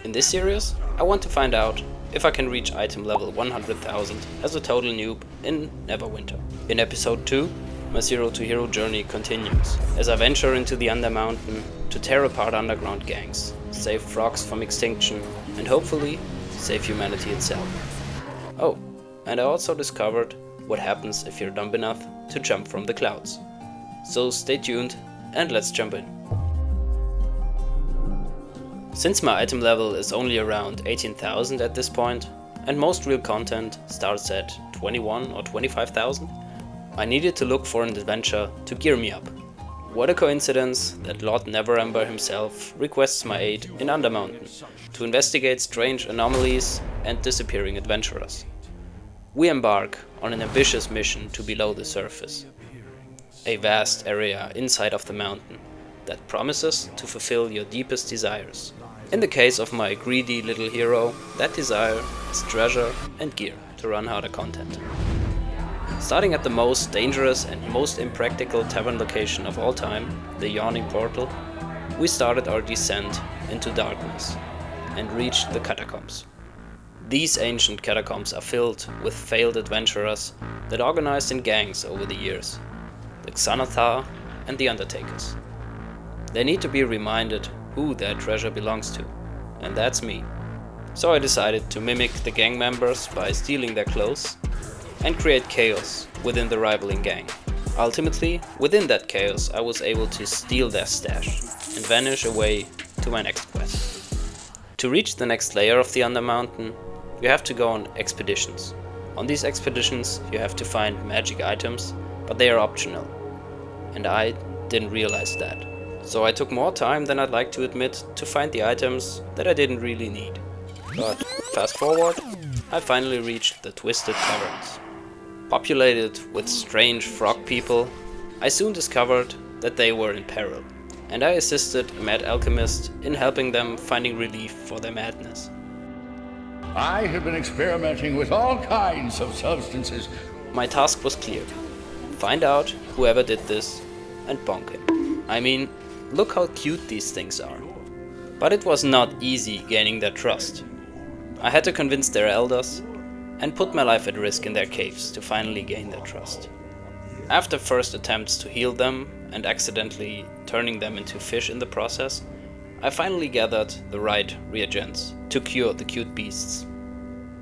In this series, I want to find out if I can reach item level 100,000 as a total noob in Neverwinter. In episode 2, my Zero to Hero journey continues, as I venture into the Undermountain to tear apart underground gangs, save frogs from extinction, and hopefully save humanity itself. Oh, and I also discovered what happens if you're dumb enough to jump from the clouds. So stay tuned and let's jump in. Since my item level is only around 18,000 at this point, and most real content starts at 21 or 25,000, I needed to look for an adventure to gear me up. What a coincidence that Lord Neverember himself requests my aid in Undermountain to investigate strange anomalies and disappearing adventurers. We embark on an ambitious mission to below the surface, a vast area inside of the mountain that promises to fulfill your deepest desires. In the case of my greedy little hero, that desire is treasure and gear to run harder content. Starting at the most dangerous and most impractical tavern location of all time, the Yawning Portal, we started our descent into darkness and reached the catacombs. These ancient catacombs are filled with failed adventurers that organized in gangs over the years, the Xanathar and the Undertakers. They need to be reminded who their treasure belongs to, and that's me. So I decided to mimic the gang members by stealing their clothes and create chaos within the rivaling gang. Ultimately, within that chaos, I was able to steal their stash and vanish away to my next quest. To reach the next layer of the Undermountain, you have to go on expeditions. On these expeditions, you have to find magic items, but they are optional. And I didn't realize that. So I took more time than I'd like to admit to find the items that I didn't really need. But fast forward, I finally reached the Twisted Caverns. Populated with strange frog people, I soon discovered that they were in peril, and I assisted a mad alchemist in helping them finding relief for their madness. I have been experimenting with all kinds of substances. My task was clear. Find out whoever did this and bonk him. I mean, look how cute these things are. But it was not easy gaining their trust. I had to convince their elders and put my life at risk in their caves to finally gain their trust. After first attempts to heal them and accidentally turning them into fish in the process, I finally gathered the right reagents to cure the cute beasts.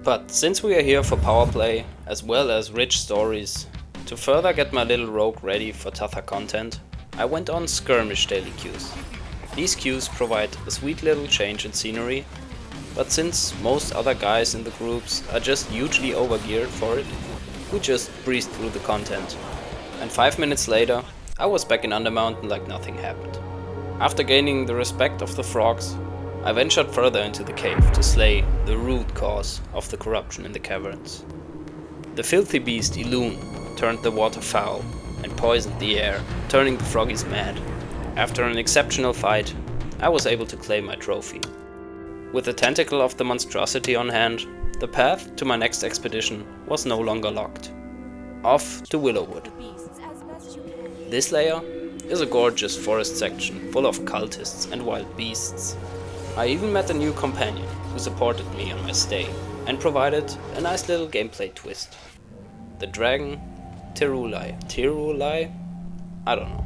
But since we are here for power play as well as rich stories, to further get my little rogue ready for tougher content, I went on skirmish daily queues. These queues provide a sweet little change in scenery, but since most other guys in the groups are just hugely overgeared for it, we just breezed through the content. And 5 minutes later, I was back in Undermountain like nothing happened. After gaining the respect of the frogs, I ventured further into the cave to slay the root cause of the corruption in the caverns. The filthy beast Elune turned the water foul and poisoned the air, turning the froggies mad. After an exceptional fight, I was able to claim my trophy. With the tentacle of the monstrosity on hand, the path to my next expedition was no longer locked. Off to Willowwood. This layer is a gorgeous forest section full of cultists and wild beasts. I even met a new companion who supported me on my stay and provided a nice little gameplay twist. The dragon Tirulai? I don't know.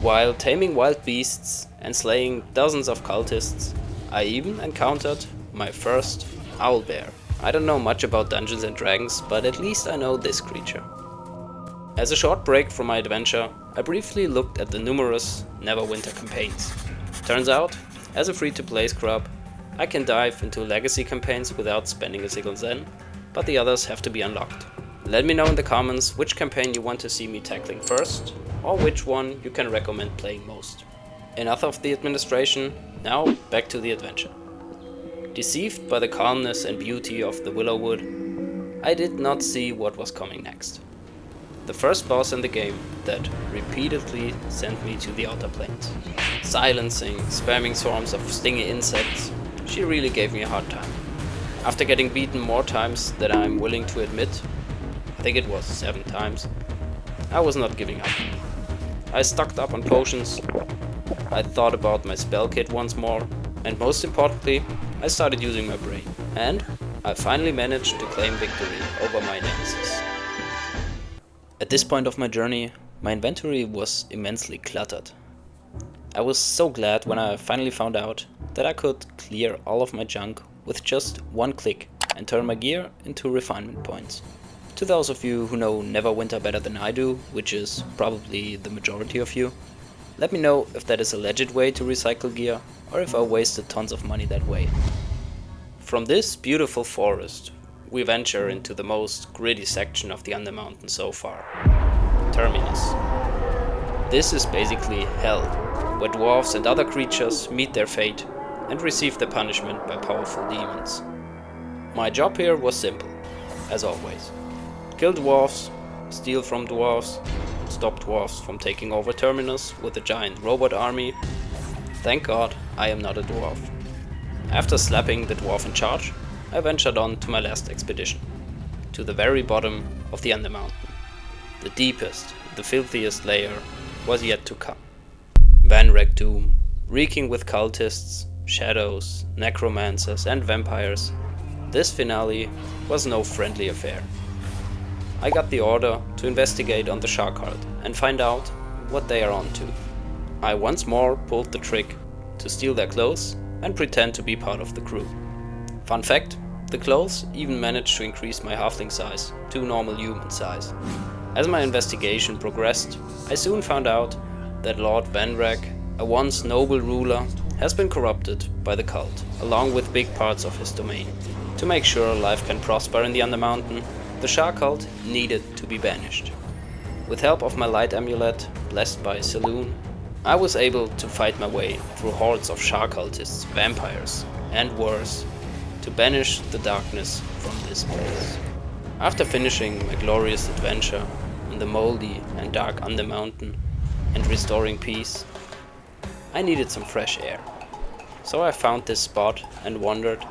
While taming wild beasts and slaying dozens of cultists, I even encountered my first owlbear. I don't know much about Dungeons and Dragons, but at least I know this creature. As a short break from my adventure, I briefly looked at the numerous Neverwinter campaigns. Turns out, as a free-to-play scrub, I can dive into legacy campaigns without spending a single zen, but the others have to be unlocked. Let me know in the comments which campaign you want to see me tackling first, or which one you can recommend playing most. Enough of the administration, now back to the adventure. Deceived by the calmness and beauty of the Willowwood, I did not see what was coming next. The first boss in the game that repeatedly sent me to the outer planes. Silencing, spamming swarms of stingy insects, she really gave me a hard time. After getting beaten more times than I'm willing to admit, I think it was 7 times, I was not giving up. I stocked up on potions, I thought about my spell kit once more, And most importantly, I started using my brain. And I finally managed to claim victory over my nemesis. At this point of my journey, my inventory was immensely cluttered. I was so glad when I finally found out that I could clear all of my junk with just one click and turn my gear into refinement points. To those of you who know Neverwinter better than I do, which is probably the majority of you, let me know if that is a legit way to recycle gear or if I wasted tons of money that way. From this beautiful forest, we venture into the most gritty section of the Undermountain so far, Terminus. This is basically hell, where dwarves and other creatures meet their fate and receive their punishment by powerful demons. My job here was simple, as always. Kill dwarves, steal from dwarves, stop dwarves from taking over Terminus with a giant robot army. Thank God I am not a dwarf. After slapping the dwarf in charge, I ventured on to my last expedition, to the very bottom of the Undermountain. The deepest, the filthiest layer was yet to come. Vanrak doom, reeking with cultists, shadows, necromancers and vampires. This finale was no friendly affair. I got the order to investigate on the Shark Cult and find out what they are on to. I once more pulled the trick to steal their clothes and pretend to be part of the crew. Fun fact, the clothes even managed to increase my halfling size to normal human size. As my investigation progressed, I soon found out that Lord Vanrak, a once noble ruler, has been corrupted by the cult, along with big parts of his domain. To make sure life can prosper in the Undermountain, the Shark Cult needed to be banished. With help of my light amulet, blessed by Saloon, I was able to fight my way through hordes of Shark Cultists, vampires, and worse, to banish the darkness from this place. After finishing my glorious adventure in the moldy and dark Undermountain and restoring peace, I needed some fresh air. So I found this spot and wondered,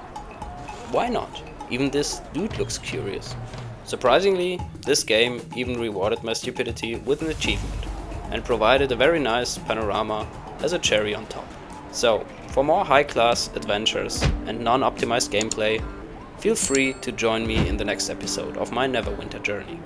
why not? Even this dude looks curious. Surprisingly, this game even rewarded my stupidity with an achievement and provided a very nice panorama as a cherry on top. So, for more high-class adventures and non-optimized gameplay, feel free to join me in the next episode of my Neverwinter journey.